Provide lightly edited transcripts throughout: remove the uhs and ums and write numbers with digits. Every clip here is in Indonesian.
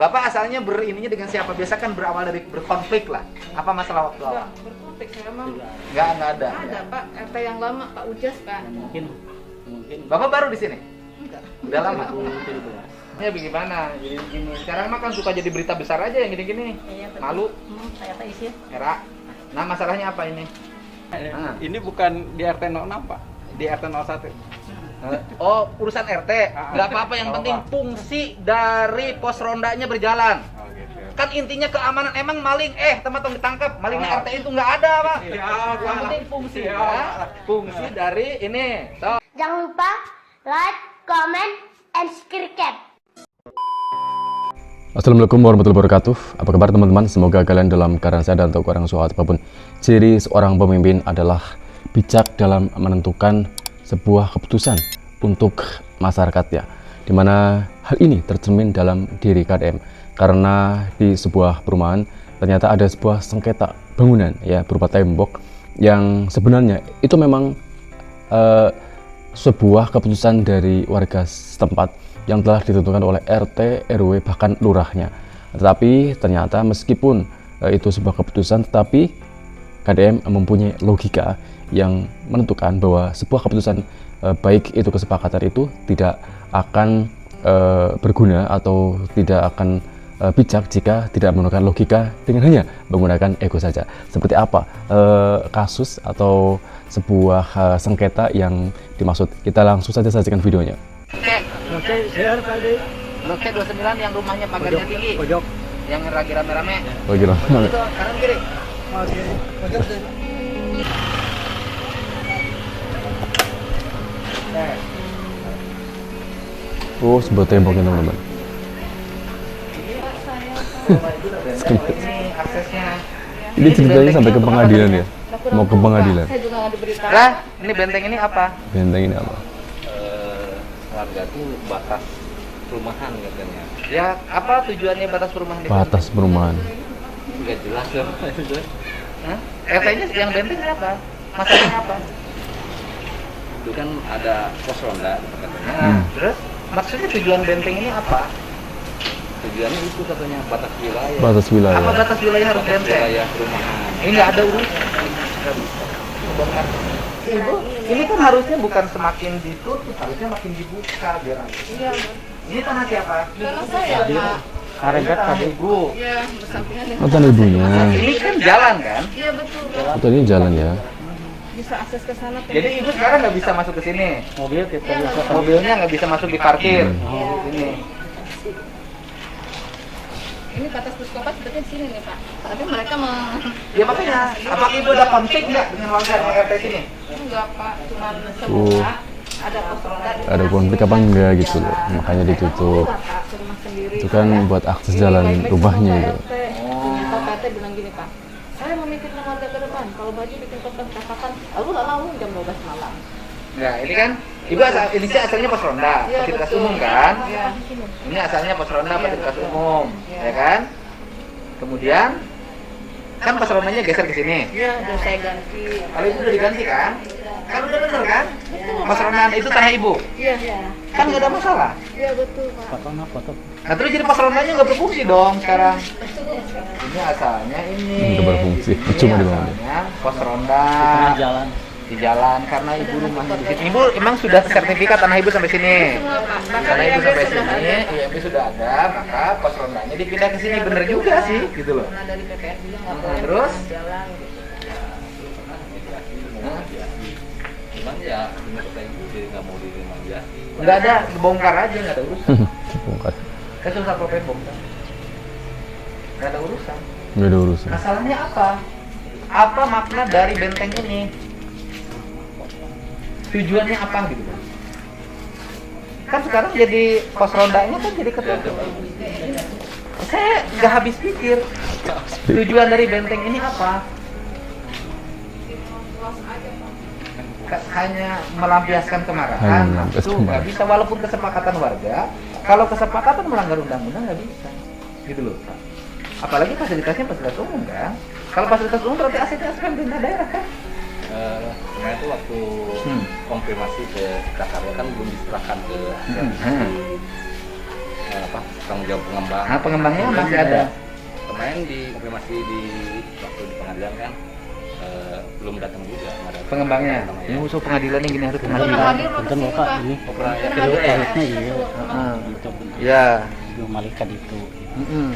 Bapak asalnya berininya dengan siapa? Biasa kan berawal dari berkonflik lah. Apa masalah waktu awal? Enggak, berkonflik saya mah. Nggak ada. Ada Pak, RT yang lama Pak Ujas Pak. Mungkin Bapak baru di sini? Enggak. Udah lama? Ya bagaimana? Jadi gini. Sekarang mah kan suka jadi berita besar aja yang gini-gini. Iya, betul. Malu, Saya teh isi. era. Nah masalahnya apa ini? ini bukan di RT 06 Pak, di RT 01. Oh, urusan RT. Nggak apa-apa, yang penting fungsi dari pos rondanya berjalan. Oh gitu. Kan intinya keamanan. Emang maling, teman-teman ditangkap. Malingnya RT itu nggak ada, Pak. Yang penting fungsi, ya. Fungsi dari ini. So. Jangan lupa like, comment, and subscribe. Assalamualaikum warahmatullahi wabarakatuh. Apa kabar teman-teman? Semoga kalian dalam keadaan sehat dan untuk orang sehat apapun. Ciri seorang pemimpin adalah bijak dalam menentukan sebuah keputusan untuk masyarakatnya, dimana hal ini tercermin dalam diri KDM. Karena di sebuah perumahan ternyata ada sebuah sengketa bangunan ya berupa tembok yang sebenarnya itu memang sebuah keputusan dari warga setempat yang telah ditentukan oleh RT, RW, bahkan lurahnya. Tetapi ternyata meskipun itu sebuah keputusan, tetapi KDM mempunyai logika yang menentukan bahwa sebuah keputusan baik itu kesepakatan itu tidak akan berguna atau tidak akan bijak jika tidak menggunakan logika dengan hanya menggunakan ego saja. Seperti apa kasus atau sebuah sengketa yang dimaksud? Kita langsung saja sajikan videonya. Oke, share tadi. Blok C29 yang rumahnya pagarnya tinggi. Pojok. Yang lagi rame-rame. Oh gila. Itu kanan kiri. Oke. Pojok deh. Oh, sebuah temboknya teman-teman. Ini aksesnya. Ini ceritanya sampai ke pengadilan ya? Mau ke pengadilan. Saya juga nggak diberitahu. Lah, ini benteng ini apa? Benteng ini apa? Warga tuh batas perumahan katanya. Ya, apa tujuannya batas perumahan di Batas perumahan. Nggak jelas kan? Hah? RT-nya yang benteng apa? Masalahnya apa? Itu kan ada pos ronda katanya. Nah, terus maksudnya tujuan benteng ini apa? Tujuannya itu katanya batas wilayah. Batas Apa wilayah. batas wilayah harus benteng? Wilayah perumahan. Ini nggak ada urusan. Nggak bisa. Bongkar. Ibu, ini kan harusnya bukan semakin ditutup, harusnya makin dibuka biar aman. Iya, Ini tanah siapa? karena saya Pak. Karegat tadi Bu. Iya, bersampingan dengan. Oh, tanah ibunya. Ini kan jalan kan? Iya betul Pak. Oh, ini jalan ya. Bisa akses ke sana. Jadi ibu sekarang nggak bisa masuk ke sini. Mobil kita bisa Mobilnya nggak bisa masuk di parkir. Ini. Ini batas psikopat seperti sini nih Pak. Tapi mereka Ya makanya, apakah ibu ada konflik nggak dengan warga RT sini? enggak Pak, cuman Oh. semua ada pos ronda di Ada sana. konflik apa enggak gitu loh. Makanya ditutup. Pak, rumah sendiri. Itu kan buat akses jalan rumahnya gitu. Ternyata PT bilang gini Pak, saya memikirkan warga ke depan. Kalau baju bikin kotak katakan, lalu lalu jam 12 malam. Nah ini kan, ibu ini sih asalnya pos ronda, Iya, fasilitas betul. umum kan? Iya. Ini asalnya pos ronda, Iya, fasilitas betul. umum, Iya. ya kan? Kemudian kan pos rondanya geser ke sini. Iya, udah saya ganti. Kalau ibu udah diganti kan? Kan udah bener kan? Pos ronda itu tanah ibu, Iya, kan nggak ada masalah. iya betul Pak. Potong apa tuh? Nah terus jadi pos rondanya nggak berfungsi dong sekarang. Ini asalnya ini. Nggak berfungsi, cuma Ini dibangun. asalnya pos ronda Jalan. di jalan karena ibu rumahnya di sini. Ibu emang sudah sertifikat tanah ibu sampai sini. Tanah ibu sampai sini, IMB sudah ada, maka pos rondanya dipindah ke sini. Bener juga sih, gitu loh. Karena dari PPR juga nggak Hmm, boleh terus? jalan gitu. Cuman ya ini kata ibu jadi nggak mau diterima dia. Nggak ada, bongkar aja, nggak ada urusan. Bongkar. Kan susah kalau pengen bongkar. Nggak ada urusan. Nggak ada urusan. Masalahnya apa? Apa makna dari benteng ini? Tujuannya apa gitu kan? Kan sekarang jadi pos rondanya kan jadi ketutup. Saya nggak habis pikir. Tujuan dari benteng ini apa? Hanya melampiaskan kemarahan. Hanya melampiaskan Itu nggak bisa, walaupun kesepakatan warga. Kalau kesepakatan melanggar undang-undang nggak bisa, gitu loh. Pak. Apalagi fasilitasnya fasilitas umum kan. Kalau fasilitas umum berarti asetnya kan pemerintah daerah kan. Kemarin tuh waktu konfirmasi ke Jakarta kan belum diserahkan ke apa tanggung jawab pengembang. Nah, pengembangnya masih ada. Kemarin masih di waktu di pengadilan kan belum datang juga. Nggak datang. Pengembangnya. Datang, Ini ya. musuh pengadilan yang gini harus Pernah pengadilan. hadir mau kesini Pak. ini Ya, harusnya iya Heeh. gitu Ya. itu malaikat itu Mm-mm.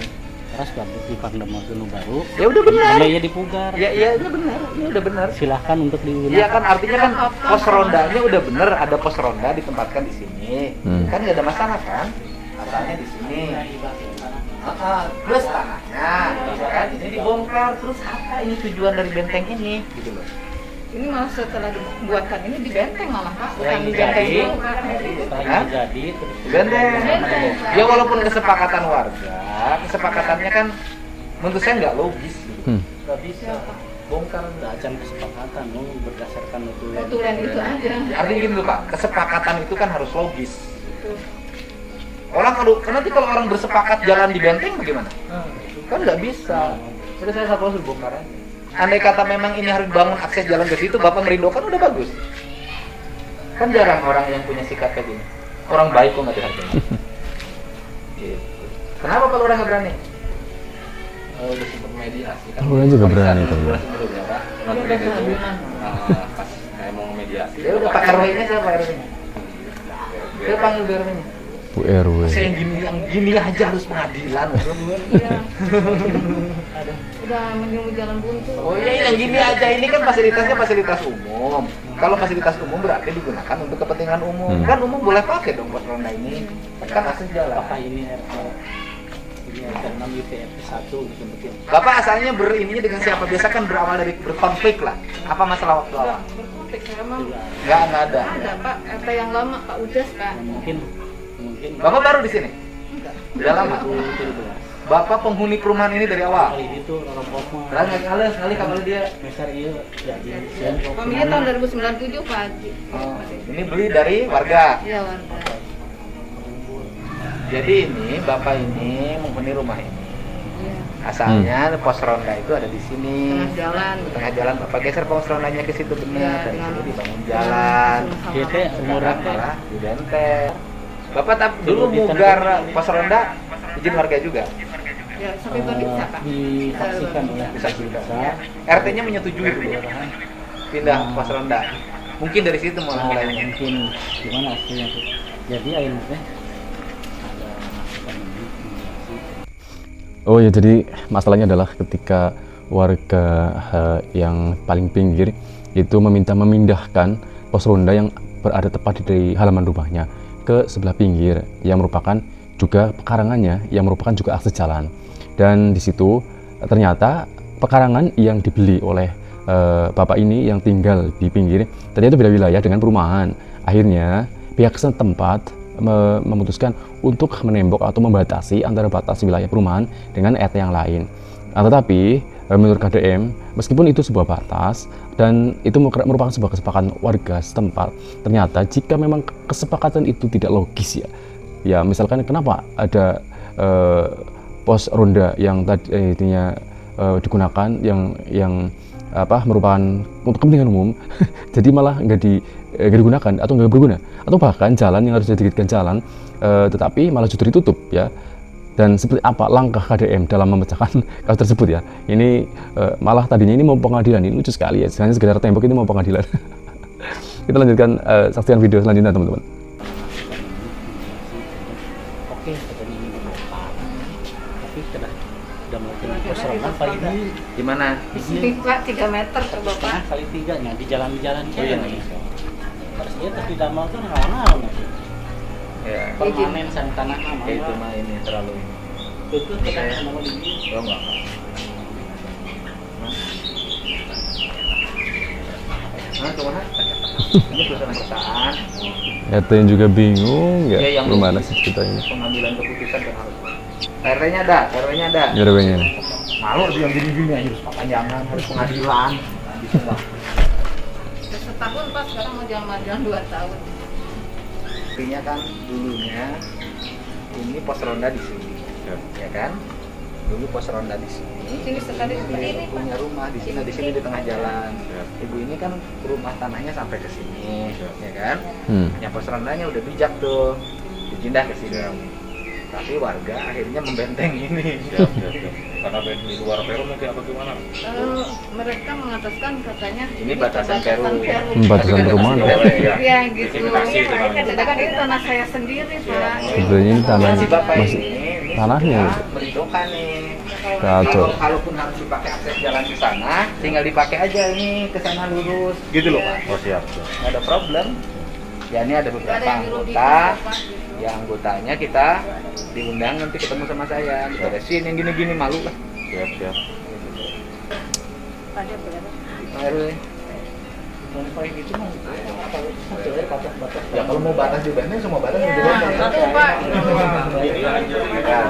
terus baru di Panglima Gunung Baru Ya udah benar. namanya dipugar Ya ini benar. Ini udah benar. silahkan untuk Iya digunakan kan artinya kan pos rondanya udah bener, ada pos ronda ditempatkan di sini. Kan nggak ada masalah kan? Asalnya di sini. Plus tanahnya, ya kan? Ini dibongkar terus apa ini tujuan dari benteng ini? Gitu loh. Ini malah setelah dibuatkan ini di benteng malah Pak, bukan Ya, di ini benteng jadi. dulu Pak. setelah Hah? ini jadi terus Benteng. Benteng. Ya walaupun kesepakatan warga, kesepakatannya kan menurut saya nggak logis. Gitu. Nggak bisa bongkar. acan kesepakatan berdasarkan itu Notulen itu aja. Artinya gini loh Pak, kesepakatan itu kan harus logis. Orang kalau nanti kalau orang bersepakat jalan di benteng bagaimana? Kan nggak bisa. Udah saya satu suruh bongkar aja. Andai kata memang ini harus bangun akses jalan ke situ, Bapak merindukan udah bagus. Kan jarang orang yang punya sikap kayak gini. Orang baik kok nggak dihargai. Gitu. Kenapa kalau orang nggak berani? Udah sempat mediasi kan. Orang juga berani tuh. Udah sempat berapa? Notulen itu pas saya mau mediasi. Ya udah Pak RW-nya siapa RW-nya? Dia panggil RW-nya. Bu RW. Saya yang gini aja harus pengadilan. Iya. Udah menyuruh jalan buntu. Oh iya yang gini aja, ini kan fasilitasnya fasilitas umum. Kalau fasilitas umum berarti digunakan untuk kepentingan umum. Kan umum boleh pakai dong buat ronda ini. Kan akses jalan. apakah ini RT 6 IPRT 1 gitu mungkin Bapak asalnya berininya dengan siapa? Biasa kan berawal dari berkonflik lah. Apa masalah waktu awal? Berkonflik saya mah. Nggak ada. Ada Pak, RT yang lama Pak Udas Pak. mungkin Bapak baru di sini? Enggak. Udah lama. Bapak penghuni perumahan ini dari awal? kali itu rombong mah Lah nggak sekali kabar dia. besar iya jadi Pemiliknya tahun 2097 Pak Haji. Oh, ini beli dari warga. Iya warga. Jadi ini Bapak ini menghuni rumah ini. Iya. Asalnya pos ronda itu ada di sini. Tengah jalan. Tengah jalan Bapak geser pos rondanya ke situ benar Iya, dan dengan- sini dibangun jalan. Dia teh umur Sekarang berapa? malah di benteng. Bapak dulu mugar pos ronda izin warga juga. Ya sampai bisa Pak. disaksikan oleh Bisa juga. desa RT-nya menyetujui itu pindah pos ronda. Mungkin dari situ mulainya. mungkin gimana hasilnya tuh jadi akhirnya ada pandemi mediasi. Oh ya, jadi masalahnya adalah ketika warga yang paling pinggir itu meminta memindahkan pos ronda yang berada tepat di halaman rumahnya ke sebelah pinggir yang merupakan juga pekarangannya yang merupakan juga akses jalan. Dan di situ ternyata pekarangan yang dibeli oleh bapak ini yang tinggal di pinggir ternyata beda wilayah dengan perumahan. Akhirnya pihak setempat memutuskan untuk menembok atau membatasi antara batas wilayah perumahan dengan RT yang lain. Tetapi menurut KDM, meskipun itu sebuah batas dan itu merupakan sebuah kesepakatan warga setempat, ternyata jika memang kesepakatan itu tidak logis ya misalkan kenapa ada pos ronda yang tadi intinya digunakan yang merupakan untuk kepentingan umum jadi malah nggak digunakan atau nggak berguna, atau bahkan jalan yang harus dijadikan jalan tetapi malah justru ditutup ya. Dan seperti apa langkah KDM dalam memecahkan kasus tersebut ya, ini malah tadinya ini mau pengadilan, ini lucu sekali ya, hanya sekedar tembok ini mau pengadilan. Kita lanjutkan saksikan video selanjutnya teman-teman. Oke katanya ini berapa tapi udah melakukan perseroan paling Di mana? Di sini Pak 3 meter ke Bapak. kali 3 nya di jalan-jalan Oh, iya, nih terus dia tapi damal tuh ngawan Ya. permanen san tanah nama Itu mah ini terlalu ini. itu kita mau di Oh enggak. Nah, kemana? Ini perusahaan-perusahaan. RT yang juga bingung ya, Ya, yang gimana logis. sih ceritanya? Pengambilan keputusan kan harus. RW-nya ada, RW-nya ada. Ya RW-nya nih. Malu dia gini-gini harus panjangan, harus pengadilan. Bisa enggak? Udah setahun Pak, sekarang mau jalan 2 tahun. Intinya kan dulunya ini pos ronda di sini, ya kan? Dulu pos ronda di sini. Sini sekali seperti ini Pak. Punya rumah di sini di tengah jalan. Ibu ini kan rumah tanahnya sampai ke sini, ya kan? Punya pos rondanya udah bijak tuh, dipindah ke sini. Tapi warga akhirnya membenteng ini. Siap. Karena di luar Peru mungkin apa gimana? Mereka mengatakan katanya Ini batasan Peru. Batasan perumahan. Boleh ya. Iya gitu. Diskriminasi itu kan. Sedangkan itu tanah saya sendiri Pak. Sebenarnya ini tanah Si bapak masih ini tanahnya. merindukan nih. Kacau. Kalaupun harus dipakai akses jalan ke sana, tinggal dipakai aja ini ke sana lurus, gitu loh Pak. Oh siap. Nggak ada problem. Ya ini ada beberapa Ada yang anggota. dirugikan, Pak. Ya anggotanya kita diundang nanti ketemu sama saya, beresin yang gini-gini, malu lah. Siap. Ada berapa? Pak RW. Kayak gitu mah. Ya kalau mau batas di benteng semua batas Ya, di benteng. itu Pak. Ya, ya.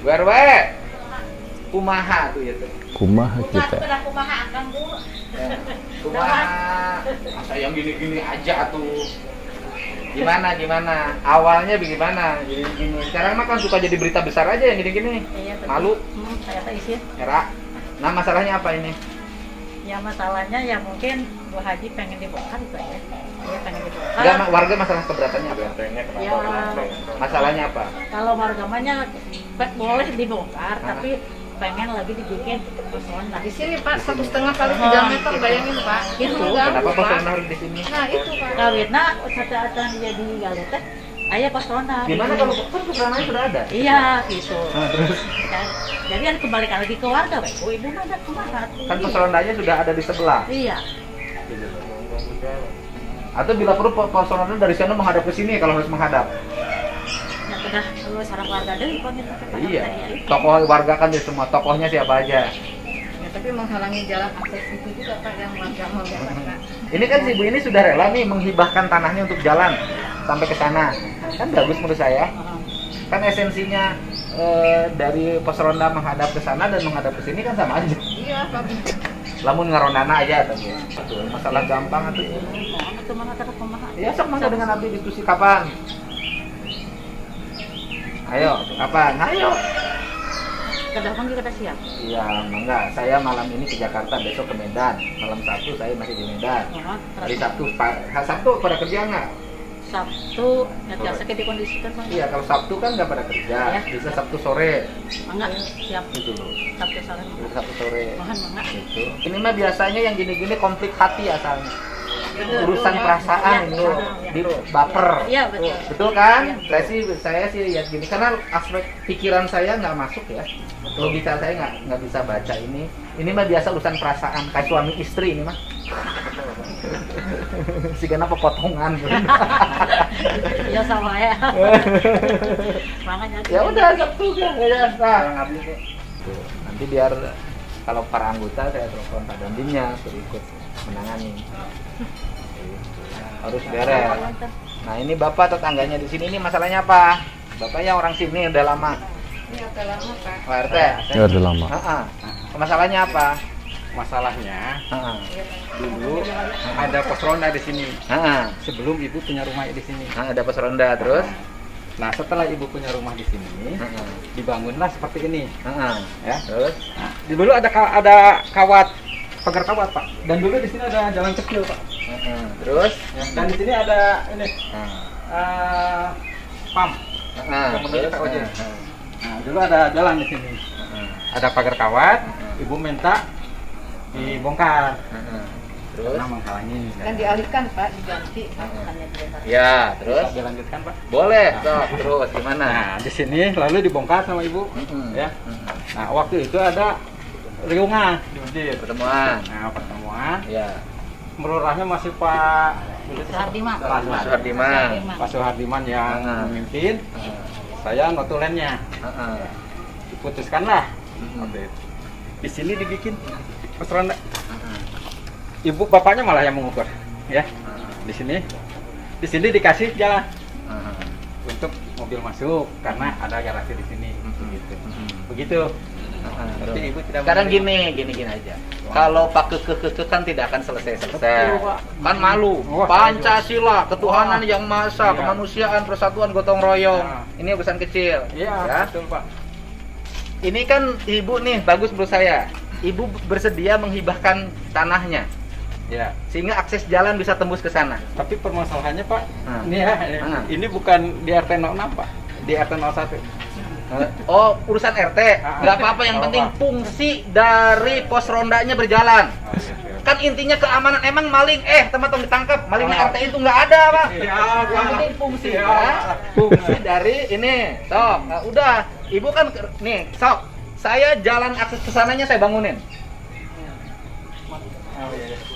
RW. Kumaha tuh ya tuh. Kumaha kita. kumaha akan Bu. Kumaha. Masa yang gini-gini aja tuh. Gimana? Awalnya bagaimana? Gini. Sekarang mah kan suka jadi berita besar aja yang gini-gini. Iya, betul. Malu, Saya tak isi. herak. Nah, masalahnya apa ini? Ya masalahnya ya mungkin Bu Haji pengen dibongkar itu ya. Dia pengen dibongkar. Enggak, warga masalah keberatannya apa? Bentengnya Ya Masalahnya apa? kalau warga mahnya boleh dibongkar, tapi pengen lagi dibikin pesona. Di sini Pak 1,5 kali 3 meter, bayangin Pak. Itu. mengganggu, Kenapa Pak. personal harus di sini? Nah itu Pak. Kawitna satu dia di Galuh teh aya pesona. Gimana kalau kan keberananya sudah ada? Iya gitu. Nah, terus Jadi kan kembalikan lagi ke warga, Pak. Oh, ibu mana kemana? kan personalnya sudah ada di sebelah. Iya. Atau bila perlu personalnya dari sana menghadap ke sini kalau harus menghadap. Ya sudah lu sarang warga deui kok gitu. Iya. Tokoh warga kan di semua tokohnya siapa aja. Ya, tapi menghalangi jalan akses itu juga Pak yang warga membela Pak. Ini kan si ibu ini sudah rela nih menghibahkan tanahnya untuk jalan sampai ke sana. Kan bagus menurut saya. Kan esensinya dari pos ronda menghadap ke sana dan menghadap ke sini kan sama aja. Iya Pak. Lamun ngarondana aja tuh. Masalah gampang atuh. Itu mana kata kumaha? Ya sok mangga dengan abdi diskusi kapan? Ayo, kapan? Ayo. Kedatangan kita siap. Iya, mangga. Saya malam ini ke Jakarta, besok ke Medan. Malam Sabtu saya masih di Medan. Hari Sabtu, Sabtu pada kerja nggak? Sabtu ya biasa kita dikondisikan Bang. Iya, kalau Sabtu kan nggak pada kerja. Ya. Bisa Sabtu sore. Enggak, siap. Gitu loh. Sabtu sore. Bisa Sabtu sore. Mohon enggak. Gitu. Ini mah biasanya yang gini-gini konflik hati asalnya. Urusan perasaan ini loh, di baper. Iya, betul. Betul kan? Iya. Saya sih lihat gini karena aspek pikiran saya nggak masuk ya. Logika saya nggak bisa baca ini. Ini mah biasa urusan perasaan kayak suami istri ini mah. Si kenapa potongan? Ya sama ya. Makanya Ya udah Sabtu kan ya. Nah, tuh, nanti biar kalau para anggota saya telepon Pak Dandimnya suruh ikut menangani. Harus beres. Nah ini bapak tetangganya di sini ini masalahnya apa? Bapaknya orang sini udah lama. Ini udah lama Pak. Pak RT. Ya udah lama. Masalahnya apa? Masalahnya Heeh. dulu ada pos ronda di sini Heeh. sebelum ibu punya rumah di sini. Ada pos ronda terus. Nah setelah ibu punya rumah di sini Heeh. dibangunlah seperti ini Heeh. ya. Terus. Nah, dulu ada kawat pagar kawat Pak. Dan dulu di sini ada jalan kecil Pak. Heeh. Terus. Ya, dan di sini ada ini Heeh. pam. Heeh. Kemudian kita ojek. Heeh. Nah dulu ada jalan di sini. Heeh. Ada pagar kawat. Ibu minta dibongkar. Heeh. Terus. Karena menghalangi. Dan dialihkan Pak, diganti. Ya, Bisa terus. dilanjutkan Pak. Boleh, sok. Terus gimana? Nah, di sini lalu dibongkar sama ibu, ya. Nah, waktu itu ada riungan di masjid. Pertemuan. Nah, pertemuan, Ya. melurahnya masih Pak Suhardiman. Suhardiman. Pak Suhardiman yang Ah. memimpin. Saya notulennya. Heeh. Diputuskanlah. Waktu itu. Di sini dibikin pos ronda. Ibu bapaknya malah yang mengukur, ya. Di sini dikasih jalan untuk mobil masuk karena ada garasi di sini. Begitu. Tapi ibu tidak Sekarang menerima. gini aja. Kalau pakai kekeh kan tidak akan selesai. Kan malu. Wah, Pancasila, ketuhanan yang maha esa, Iya. kemanusiaan, persatuan, gotong royong. Nah. Ini urusan kecil. Iya, Ya. betul Pak. Ini kan ibu nih bagus menurut saya. Ibu bersedia menghibahkan tanahnya. Ya. sehingga akses jalan bisa tembus ke sana. Tapi permasalahannya Pak, Hmm. ini ya, Hmm. ini bukan di RT 06 Pak, di RT 01. Oh, urusan RT, nggak apa-apa, yang Nggak penting apa-apa. fungsi dari pos rondanya berjalan. Kan intinya keamanan. Emang maling, teman-teman ditangkap, malingnya RT itu nggak ada, Pak. Iya, Yang penting fungsi, Iya. ya. Fungsi dari ini, sok. Nah, udah, ibu kan nih, sok. Saya jalan akses ke sananya saya bangunin.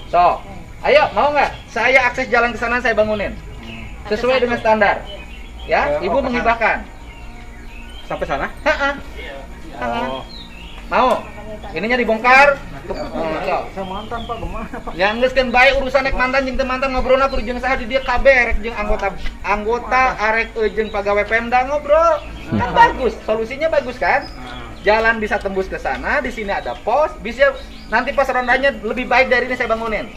Sok. Ayo, mau nggak? Saya akses jalan ke sana saya bangunin. Sesuai dengan standar. Ya, ibu menghibahkan. Sampai sana? Ha-ha. Oh. Mau? Ininya dibongkar. Sok. Saya mantan Pak, gimana Pak? Yang geus keun bae urusan nek mantan jeung teu mantan ngobrolna kudu jeung saha di dieu kabeh rek jeung anggota arek jeung pegawai Pemda ngobrol. Kan bagus, solusinya bagus kan? Jalan bisa tembus ke sana, di sini ada pos, bisa nanti pos rondanya lebih baik dari ini saya bangunin.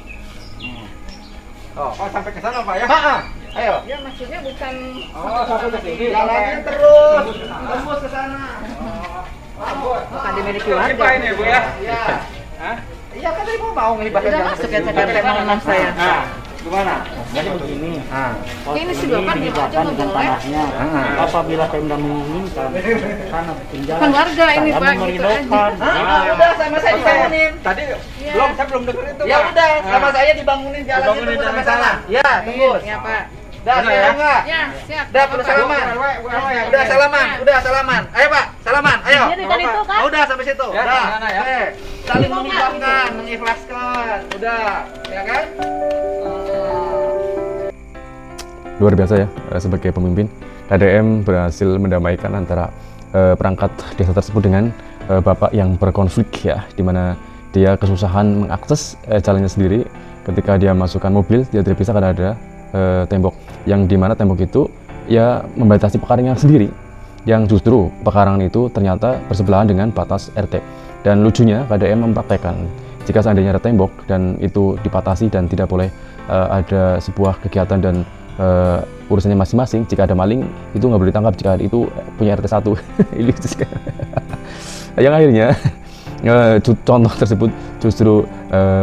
Oh, Oh, sampai ke sana Pak ya? ha, ayo. Ya maksudnya bukan Oh, sampai ke sini. Jalannya terus tembus ke sana. bukan dimiliki Ini warga. Pak ini Bu ya? Iya. Hah? Iya kan tadi mau ngehibahkan Udah jalan masuk ke ya situ. RT 06 saya. Nah, gimana? Jadi begini, Ah. pos Ini sudah kan dia aja dihibahkan dengan ngegelek. tanahnya. Ah. Apabila Pemda menginginkan tanah tinggal, Bukan warga ini, saya Pak, gitu memerintahkan. Udah sama saya dibangunin. Tadi Iya. saya belum dengar itu Ya Pak. udah, sama Ah. saya dibangunin jalannya Dibangunin tembus sampai jalan sana. Ya, tembus. Ya Pak. Dah, Bener saya ya? enggak. Ya, siap. Udah, perlu salaman. Udah salaman, udah salaman. Ayo Pak, salaman, ayo. Jadi kan itu kan. Oh, udah sampai situ. Ya, Udah. sana ya. Oke. Saling mengikhlaskan, mengikhlaskan. Udah, ya kan? Luar biasa ya, sebagai pemimpin KDM berhasil mendamaikan antara perangkat desa tersebut dengan bapak yang berkonflik ya, dimana dia kesusahan mengakses jalannya sendiri. Ketika dia masukkan mobil, dia tidak bisa karena ada tembok, yang dimana tembok itu ya membatasi pekarangan sendiri, yang justru pekarangan itu ternyata bersebelahan dengan batas RT. Dan lucunya KDM mempraktekkan jika seandainya ada tembok dan itu dipatasi dan tidak boleh ada sebuah kegiatan dan urusannya masing-masing. Jika ada maling itu nggak boleh ditangkap jika itu punya RT 1. Ini yang akhirnya contoh tersebut justru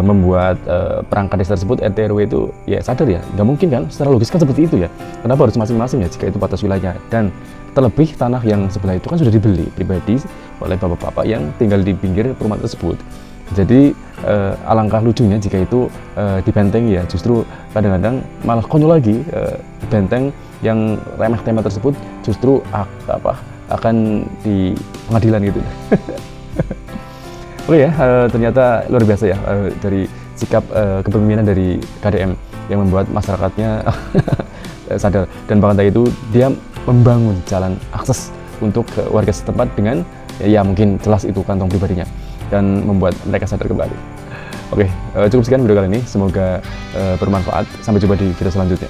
membuat perangkat desa tersebut RT RW itu ya sadar ya, nggak mungkin kan secara logis kan seperti itu ya, kenapa harus masing-masing ya jika itu batas wilayahnya. Dan terlebih tanah yang sebelah itu kan sudah dibeli pribadi oleh bapak-bapak yang tinggal di pinggir perumahan tersebut. Jadi alangkah lucunya jika itu dibentengi ya, justru kadang-kadang malah konyol lagi, benteng yang remeh-temeh tersebut justru akan di pengadilan gitu. Oke ya, ternyata luar biasa ya dari sikap kepemimpinan dari KDM yang membuat masyarakatnya sadar, dan bahkan tadi itu dia membangun jalan akses untuk warga setempat dengan ya mungkin jelas itu kantong pribadinya dan membuat mereka sadar kembali. Oke, cukup sekian video kali ini, semoga bermanfaat. Sampai jumpa di video selanjutnya.